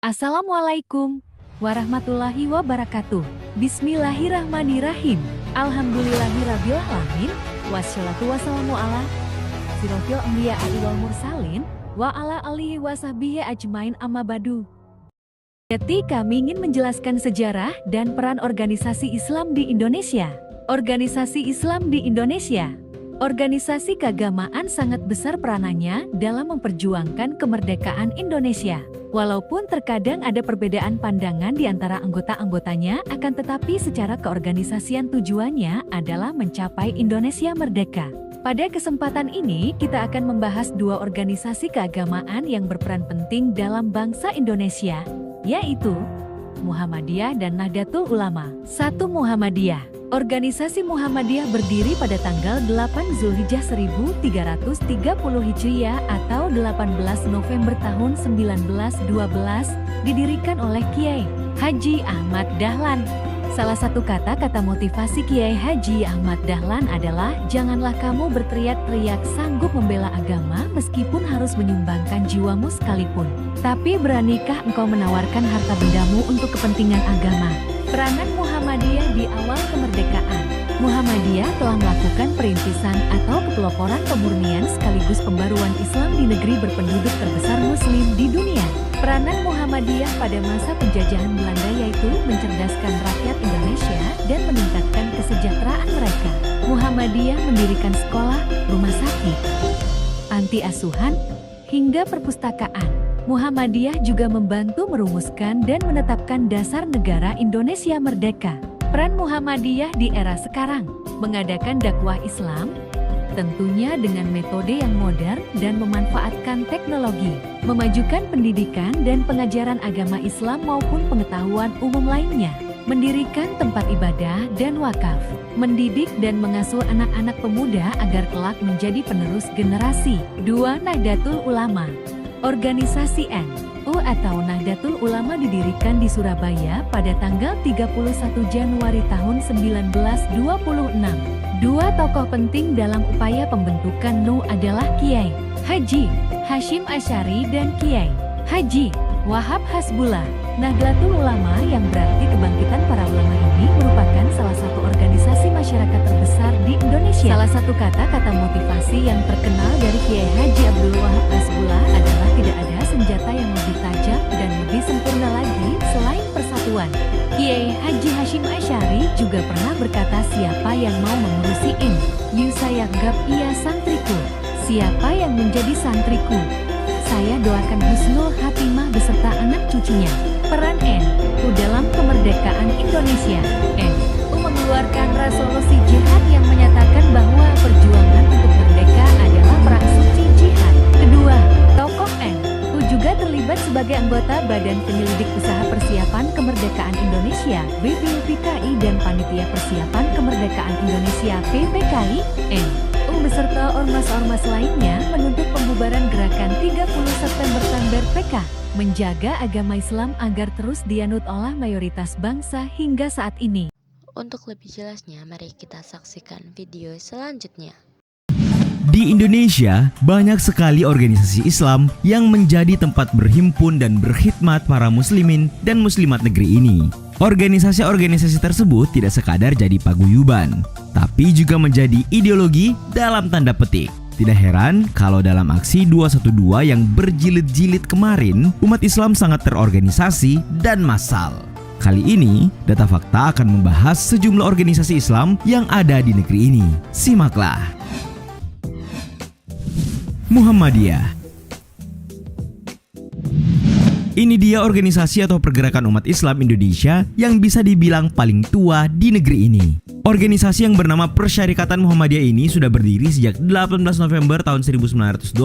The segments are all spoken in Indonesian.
Assalamualaikum warahmatullahi wabarakatuh. Bismillahirrahmanirrahim. Alhamdulillahirrabbilalamin. Wassalatu wassalamu ala sirofil anbiya'i wal mursalin wa ala alihi wa sahbihi ajmain amma badu. Kami ingin menjelaskan sejarah dan peran organisasi Islam di Indonesia. Organisasi Islam di Indonesia. Organisasi keagamaan sangat besar peranannya dalam memperjuangkan kemerdekaan Indonesia. Walaupun terkadang ada perbedaan pandangan di antara anggota-anggotanya, akan tetapi secara keorganisasian tujuannya adalah mencapai Indonesia merdeka. Pada kesempatan ini, kita akan membahas dua organisasi keagamaan yang berperan penting dalam bangsa Indonesia, yaitu Muhammadiyah dan Nahdlatul Ulama. 1. Muhammadiyah. Organisasi Muhammadiyah berdiri pada tanggal 8 Zulhijjah 1330 Hijriah atau 18 November tahun 1912, didirikan oleh Kiai Haji Ahmad Dahlan. Salah satu kata-kata motivasi Kiai Haji Ahmad Dahlan adalah, janganlah kamu berteriak-teriak sanggup membela agama meskipun harus menyumbangkan jiwamu sekalipun. Tapi beranikah engkau menawarkan harta bendamu untuk kepentingan agama? Peranan Muhammadiyah di awal kemerdekaan. Muhammadiyah telah melakukan perintisan atau kepeloporan pemurnian sekaligus pembaruan Islam di negeri berpenduduk terbesar Muslim di dunia. Peranan Muhammadiyah pada masa penjajahan Belanda yaitu mencerdaskan rakyat Indonesia dan meningkatkan kesejahteraan mereka. Muhammadiyah mendirikan sekolah, rumah sakit, panti asuhan, hingga perpustakaan. Muhammadiyah juga membantu merumuskan dan menetapkan dasar negara Indonesia merdeka. Peran Muhammadiyah di era sekarang, mengadakan dakwah Islam, tentunya dengan metode yang modern dan memanfaatkan teknologi, memajukan pendidikan dan pengajaran agama Islam maupun pengetahuan umum lainnya, mendirikan tempat ibadah dan wakaf, mendidik dan mengasuh anak-anak pemuda agar kelak menjadi penerus generasi. 2. Nahdlatul Ulama. Organisasi NU atau Nahdlatul Ulama didirikan di Surabaya pada tanggal 31 Januari tahun 1926. Dua tokoh penting dalam upaya pembentukan NU adalah Kiai Haji Hasyim Asy'ari dan Kiai Haji Wahab Hasbullah. Nahdlatul Ulama yang berarti kebangkitan para ulama ini merupakan salah satu organisasi masyarakat terbesar di Indonesia. Salah satu kata-kata motivasi yang terkenal dari Kiai Haji Abdul Wahab Hasbullah adalah tidak ada senjata yang lebih tajam dan lebih sempurna lagi selain persatuan. Kiai Haji Hasyim Asy'ari juga pernah berkata, siapa yang mau mengurusi ini, saya anggap ia santriku. Siapa yang menjadi santriku, saya doakan husnul khatimah beserta anak cucunya. Peran NU dalam kemerdekaan Indonesia. NU mengeluarkan resolusi jihad yang menyatakan bahwa perjuangan untuk merdeka adalah perang suci jihad. Kedua, tokoh NU juga terlibat sebagai anggota Badan Penyelidik Usaha Persiapan Kemerdekaan Indonesia (BPUPKI) dan Panitia Persiapan Kemerdekaan Indonesia (PPKI). NU beserta ormas-ormas lainnya menuntut pembubaran gerakan 30 September PK, menjaga agama Islam agar terus dianut oleh mayoritas bangsa hingga saat ini. Untuk lebih jelasnya, mari kita saksikan video selanjutnya. Di Indonesia, banyak sekali organisasi Islam yang menjadi tempat berhimpun dan berkhidmat para muslimin dan muslimat negeri ini. Organisasi-organisasi tersebut tidak sekadar jadi paguyuban, tapi juga menjadi ideologi dalam tanda petik. Tidak heran kalau dalam aksi 212 yang berjilid-jilid kemarin, umat Islam sangat terorganisasi dan massal. Kali ini, Data Fakta akan membahas sejumlah organisasi Islam yang ada di negeri ini. Simaklah. Muhammadiyah. Ini dia organisasi atau pergerakan umat Islam Indonesia yang bisa dibilang paling tua di negeri ini. Organisasi yang bernama Persyarikatan Muhammadiyah ini sudah berdiri sejak 18 November tahun 1912.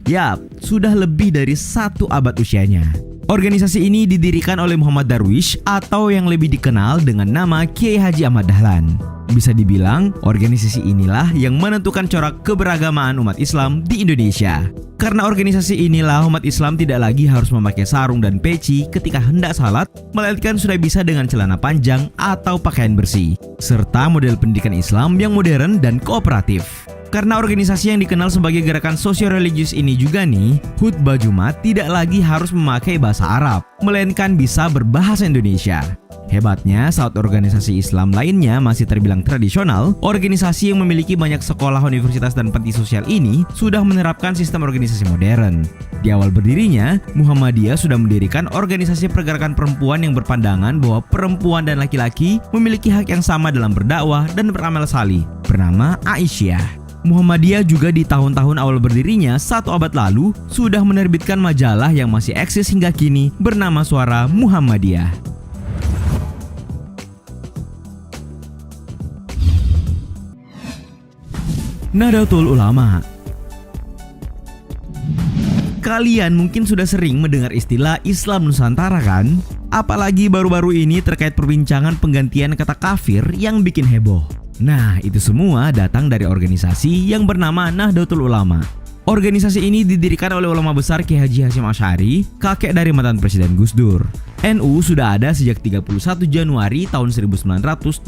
Yap, sudah lebih dari 1 abad usianya. Organisasi ini didirikan oleh Muhammad Darwish atau yang lebih dikenal dengan nama Kiai Haji Ahmad Dahlan. Bisa dibilang, organisasi inilah yang menentukan corak keberagamaan umat Islam di Indonesia. Karena organisasi inilah umat Islam tidak lagi harus memakai sarung dan peci ketika hendak salat, melainkan sudah bisa dengan celana panjang atau pakaian bersih, serta model pendidikan Islam yang modern dan kooperatif. Karena organisasi yang dikenal sebagai gerakan sosio-religius ini juga nih, khutbah Jumat tidak lagi harus memakai bahasa Arab, melainkan bisa berbahasa Indonesia. Hebatnya, saat organisasi Islam lainnya masih terbilang tradisional, organisasi yang memiliki banyak sekolah, universitas, dan panti sosial ini sudah menerapkan sistem organisasi modern. Di awal berdirinya, Muhammadiyah sudah mendirikan organisasi pergerakan perempuan yang berpandangan bahwa perempuan dan laki-laki memiliki hak yang sama dalam berdakwah dan beramal salih, bernama Aisyah. Muhammadiyah juga di tahun-tahun awal berdirinya 1 abad lalu sudah menerbitkan majalah yang masih eksis hingga kini bernama Suara Muhammadiyah. Nahdlatul Ulama. Kalian mungkin sudah sering mendengar istilah Islam Nusantara kan? Apalagi baru-baru ini terkait perbincangan penggantian kata kafir yang bikin heboh. Nah, itu semua datang dari organisasi yang bernama Nahdlatul Ulama. Organisasi ini didirikan oleh ulama besar Kiai Haji Hasyim Asy'ari, kakek dari mantan Presiden Gus Dur. NU sudah ada sejak 31 Januari tahun 1926.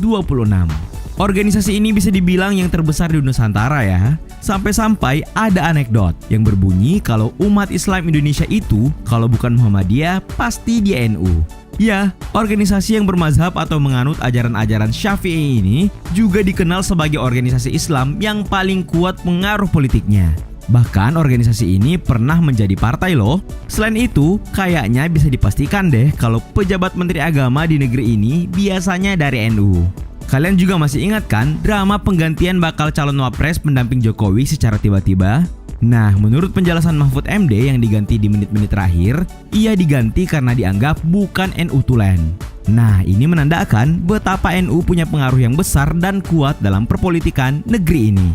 Organisasi ini bisa dibilang yang terbesar di Nusantara ya. Sampai-sampai ada anekdot yang berbunyi kalau umat Islam Indonesia itu kalau bukan Muhammadiyah pasti dia NU. Ya, organisasi yang bermazhab atau menganut ajaran-ajaran Syafi'i ini juga dikenal sebagai organisasi Islam yang paling kuat pengaruh politiknya. Bahkan organisasi ini pernah menjadi partai loh. Selain itu, kayaknya bisa dipastikan deh kalau pejabat menteri agama di negeri ini biasanya dari NU. Kalian juga masih ingat kan drama penggantian bakal calon wapres pendamping Jokowi secara tiba-tiba? Nah, menurut penjelasan Mahfud MD yang diganti di menit-menit terakhir, ia diganti karena dianggap bukan NU tulen. Nah, ini menandakan betapa NU punya pengaruh yang besar dan kuat dalam perpolitikan negeri ini.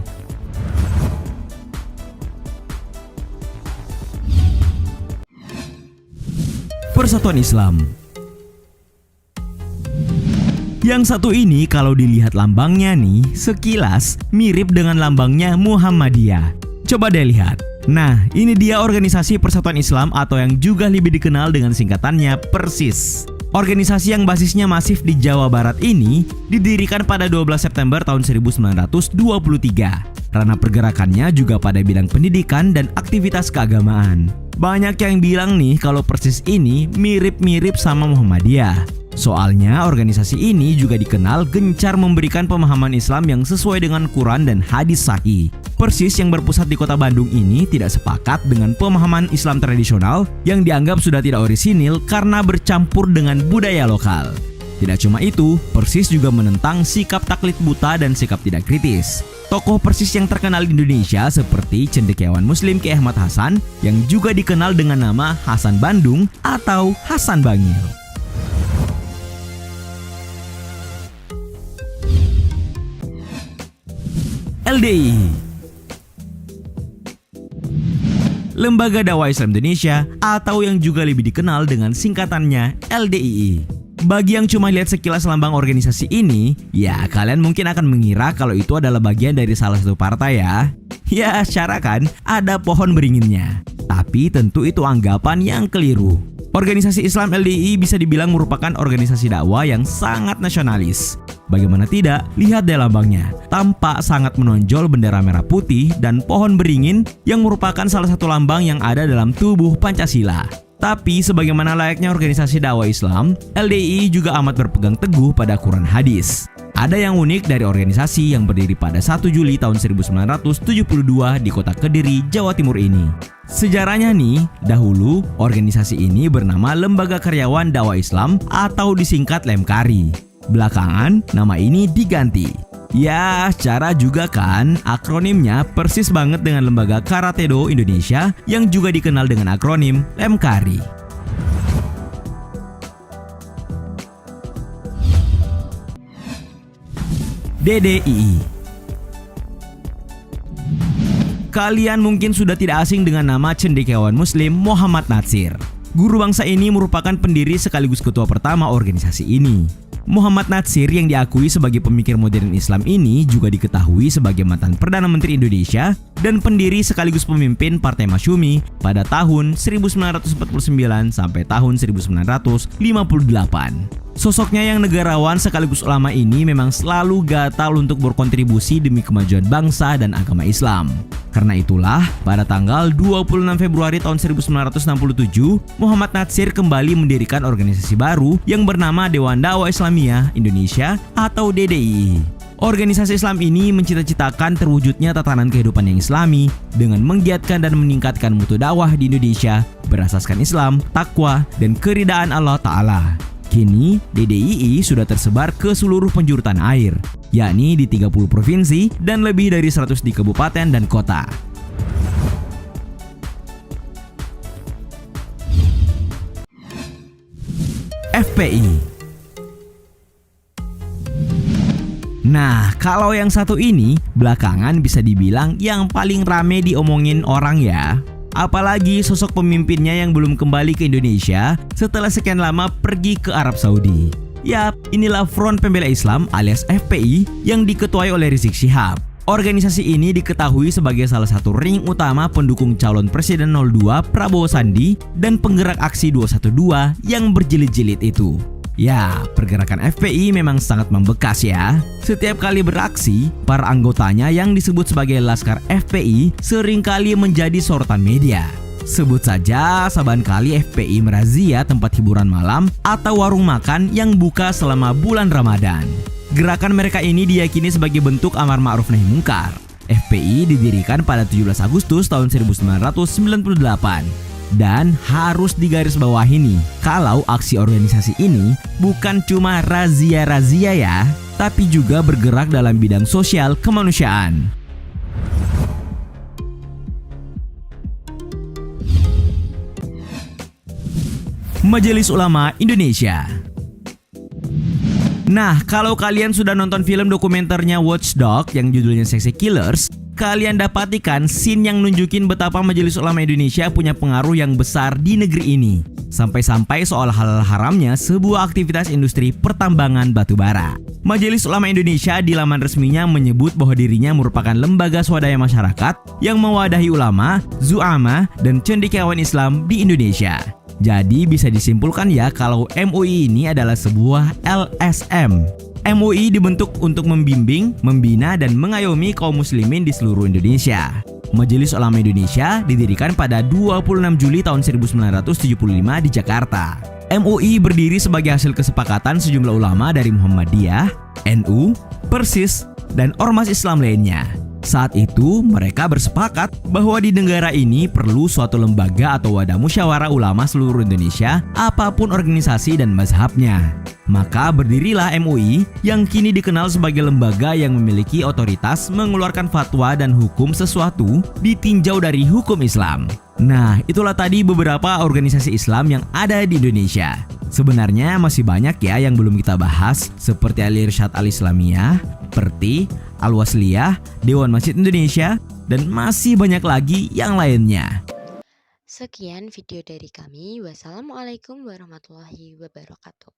Persatuan Islam. Yang satu ini kalau dilihat lambangnya nih, sekilas mirip dengan lambangnya Muhammadiyah. Coba deh lihat. Nah, ini dia organisasi Persatuan Islam atau yang juga lebih dikenal dengan singkatannya PERSIS. Organisasi yang basisnya masif di Jawa Barat ini didirikan pada 12 September tahun 1923. Ranah pergerakannya juga pada bidang pendidikan dan aktivitas keagamaan. Banyak yang bilang nih kalau PERSIS ini mirip-mirip sama Muhammadiyah. Soalnya organisasi ini juga dikenal gencar memberikan pemahaman Islam yang sesuai dengan Quran dan hadis sahih. PERSIS yang berpusat di kota Bandung ini tidak sepakat dengan pemahaman Islam tradisional yang dianggap sudah tidak orisinil karena bercampur dengan budaya lokal. Tidak cuma itu, PERSIS juga menentang sikap taklid buta dan sikap tidak kritis. Tokoh PERSIS yang terkenal di Indonesia seperti cendekiawan Muslim Kiai Ahmad Hasan yang juga dikenal dengan nama Hasan Bandung atau Hasan Bangil. LDI, Lembaga Dakwah Islam Indonesia atau yang juga lebih dikenal dengan singkatannya LDII. Bagi yang cuma lihat sekilas lambang organisasi ini, ya kalian mungkin akan mengira kalau itu adalah bagian dari salah satu partai ya. Ya, secara kan ada pohon beringinnya. Tapi tentu itu anggapan yang keliru. Organisasi Islam LDII bisa dibilang merupakan organisasi dakwah yang sangat nasionalis. Bagaimana tidak, lihat deh lambangnya. Tampak sangat menonjol bendera merah putih dan pohon beringin yang merupakan salah satu lambang yang ada dalam tubuh Pancasila. Tapi sebagaimana layaknya organisasi dakwah Islam, LDII juga amat berpegang teguh pada Quran hadis. Ada yang unik dari organisasi yang berdiri pada 1 Juli tahun 1972 di kota Kediri, Jawa Timur ini. Sejarahnya nih, dahulu organisasi ini bernama Lembaga Karyawan Dakwah Islam atau disingkat Lemkari. Belakangan, nama ini diganti. Ya, secara juga kan, akronimnya persis banget dengan Lembaga Karatedo Indonesia yang juga dikenal dengan akronim Lemkari. DDII. Kalian mungkin sudah tidak asing dengan nama cendekiawan Muslim Muhammad Natsir. Guru bangsa ini merupakan pendiri sekaligus ketua pertama organisasi ini. Muhammad Natsir yang diakui sebagai pemikir modern Islam ini juga diketahui sebagai mantan Perdana Menteri Indonesia dan pendiri sekaligus pemimpin Partai Masyumi pada tahun 1949 sampai tahun 1958. Sosoknya yang negarawan sekaligus ulama ini memang selalu gatal untuk berkontribusi demi kemajuan bangsa dan agama Islam. Karena itulah, pada tanggal 26 Februari tahun 1967, Muhammad Natsir kembali mendirikan organisasi baru yang bernama Dewan Dakwah Islamiyah Indonesia atau DDII. Organisasi Islam ini mencita-citakan terwujudnya tatanan kehidupan yang islami dengan menggiatkan dan meningkatkan mutu dakwah di Indonesia berasaskan Islam, takwa, dan keridaan Allah Ta'ala. Kini, DDII sudah tersebar ke seluruh penjuru tanah air, yakni di 30 provinsi dan lebih dari 100 di kabupaten dan kota. FPI. Nah, kalau yang satu ini belakangan bisa dibilang yang paling rame diomongin orang ya. Apalagi sosok pemimpinnya yang belum kembali ke Indonesia setelah sekian lama pergi ke Arab Saudi. Yap, inilah Front Pembela Islam alias FPI yang diketuai oleh Rizik Syihab. Organisasi ini diketahui sebagai salah satu ring utama pendukung calon Presiden 02 Prabowo Sandi dan penggerak aksi 212 yang berjilid-jilid itu. Ya, pergerakan FPI memang sangat membekas ya. Setiap kali beraksi, para anggotanya yang disebut sebagai Laskar FPI seringkali menjadi sorotan media. Sebut saja saban kali FPI merazia tempat hiburan malam atau warung makan yang buka selama bulan Ramadan. Gerakan mereka ini diyakini sebagai bentuk amar ma'ruf nahi mungkar. FPI didirikan pada 17 Agustus tahun 1998. Dan harus digarisbawahi nih, kalau aksi organisasi ini bukan cuma razia-razia ya, tapi juga bergerak dalam bidang sosial kemanusiaan. Majelis Ulama Indonesia. Nah, kalau kalian sudah nonton film dokumenternya Watchdog yang judulnya Sexy Killers, kalian dapatikan scene yang nunjukin betapa Majelis Ulama Indonesia punya pengaruh yang besar di negeri ini. Sampai-sampai soal halal haramnya sebuah aktivitas industri pertambangan batubara. Majelis Ulama Indonesia di laman resminya menyebut bahwa dirinya merupakan lembaga swadaya masyarakat yang mewadahi ulama, zu'ama, dan cendekiawan Islam di Indonesia. Jadi bisa disimpulkan ya kalau MUI ini adalah sebuah LSM. MUI dibentuk untuk membimbing, membina, dan mengayomi kaum muslimin di seluruh Indonesia. Majelis Ulama Indonesia didirikan pada 26 Juli tahun 1975 di Jakarta. MUI berdiri sebagai hasil kesepakatan sejumlah ulama dari Muhammadiyah, NU, Persis, dan ormas Islam lainnya. Saat itu mereka bersepakat bahwa di negara ini perlu suatu lembaga atau wadah musyawarah ulama seluruh Indonesia apapun organisasi dan mazhabnya. Maka berdirilah MUI yang kini dikenal sebagai lembaga yang memiliki otoritas mengeluarkan fatwa dan hukum sesuatu ditinjau dari hukum Islam. Nah, itulah tadi beberapa organisasi Islam yang ada di Indonesia. Sebenarnya masih banyak ya yang belum kita bahas, seperti Al-Irsyad Al-Islamiyah, PERTI, Al-Wasliyah, Dewan Masjid Indonesia, dan masih banyak lagi yang lainnya. Sekian video dari kami. Wassalamualaikum warahmatullahi wabarakatuh.